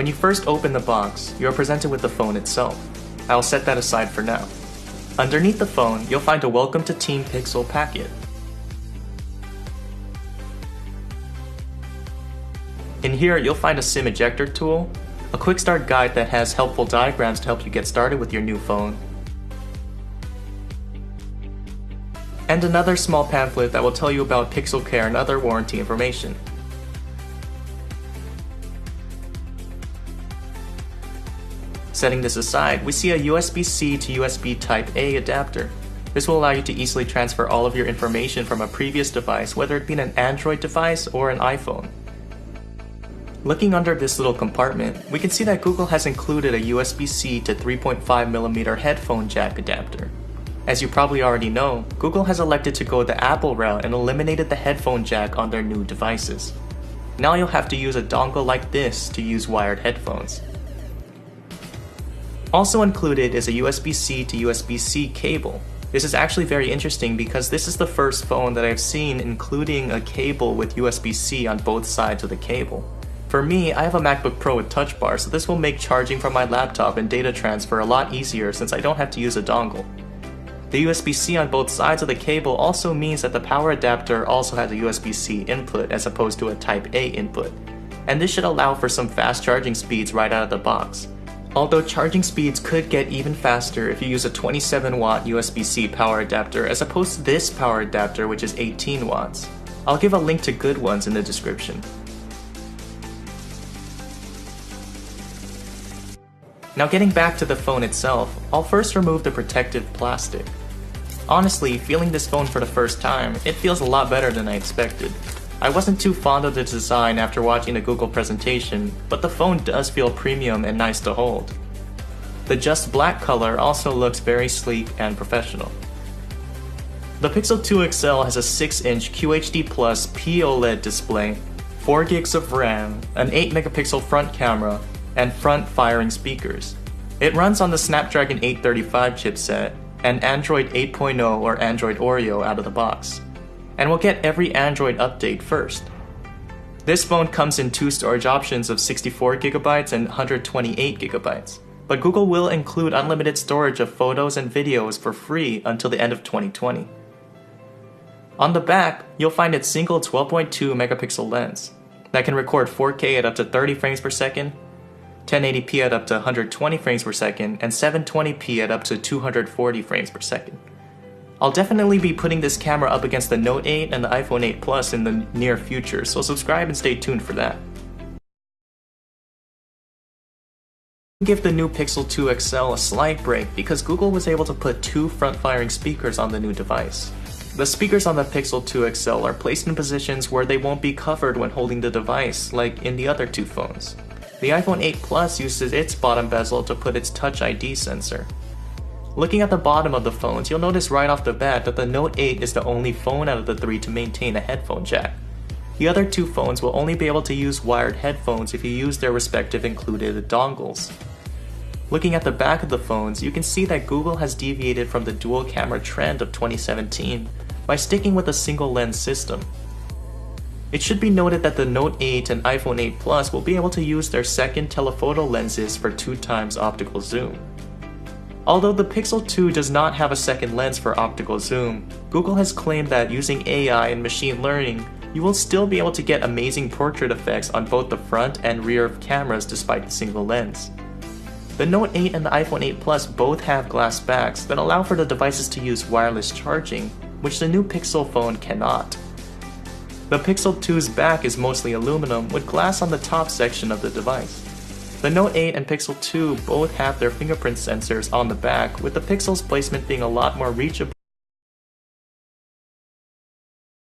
When you first open the box, you are presented with the phone itself. I'll set that aside for now. Underneath the phone, you'll find a Welcome to Team Pixel packet. In here, you'll find a SIM ejector tool, a quick start guide that has helpful diagrams to help you get started with your new phone, and another small pamphlet that will tell you about Pixel Care and other warranty information. Setting this aside, we see a USB-C to USB Type-A adapter. This will allow you to easily transfer all of your information from a previous device, whether it be an Android device or an iPhone. Looking under this little compartment, we can see that Google has included a USB-C to 3.5mm headphone jack adapter. As you probably already know, Google has elected to go the Apple route and eliminated the headphone jack on their new devices. Now you'll have to use a dongle like this to use wired headphones. Also included is a USB-C to USB-C cable. This is actually very interesting because this is the first phone that I've seen including a cable with USB-C on both sides of the cable. For me, I have a MacBook Pro with Touch Bar, so this will make charging from my laptop and data transfer a lot easier since I don't have to use a dongle. The USB-C on both sides of the cable also means that the power adapter also has a USB-C input as opposed to a Type-A input, and this should allow for some fast charging speeds right out of the box. Although charging speeds could get even faster if you use a 27-watt USB-C power adapter as opposed to this power adapter which is 18 watts. I'll give a link to good ones in the description. Now getting back to the phone itself, I'll first remove the protective plastic. Honestly, feeling this phone for the first time, it feels a lot better than I expected. I wasn't too fond of the design after watching the Google presentation, but the phone does feel premium and nice to hold. The just black color also looks very sleek and professional. The Pixel 2 XL has a 6-inch QHD+ POLED display, 4 gigs of RAM, an 8-megapixel front camera, and front-firing speakers. It runs on the Snapdragon 835 chipset and Android 8.0 or Android Oreo out of the box, and will get every Android update first. This phone comes in two storage options of 64GB and 128GB, but Google will include unlimited storage of photos and videos for free until the end of 2020. On the back, you'll find its single 12.2 megapixel lens that can record 4K at up to 30 frames per second, 1080p at up to 120 frames per second, and 720p at up to 240 frames per second. I'll definitely be putting this camera up against the Note 8 and the iPhone 8 Plus in the near future, so subscribe and stay tuned for that. Give the new Pixel 2 XL a slight break because Google was able to put two front-firing speakers on the new device. The speakers on the Pixel 2 XL are placed in positions where they won't be covered when holding the device, like in the other two phones. The iPhone 8 Plus uses its bottom bezel to put its Touch ID sensor. Looking at the bottom of the phones, you'll notice right off the bat that the Note 8 is the only phone out of the three to maintain a headphone jack. The other two phones will only be able to use wired headphones if you use their respective included dongles. Looking at the back of the phones, you can see that Google has deviated from the dual camera trend of 2017 by sticking with a single lens system. It should be noted that the Note 8 and iPhone 8 Plus will be able to use their second telephoto lenses for 2x optical zoom. Although the Pixel 2 does not have a second lens for optical zoom, Google has claimed that using AI and machine learning, you will still be able to get amazing portrait effects on both the front and rear of cameras despite the single lens. The Note 8 and the iPhone 8 Plus both have glass backs that allow for the devices to use wireless charging, which the new Pixel phone cannot. The Pixel 2's back is mostly aluminum with glass on the top section of the device. The Note 8 and Pixel 2 both have their fingerprint sensors on the back, with the Pixel's placement being a lot more reachable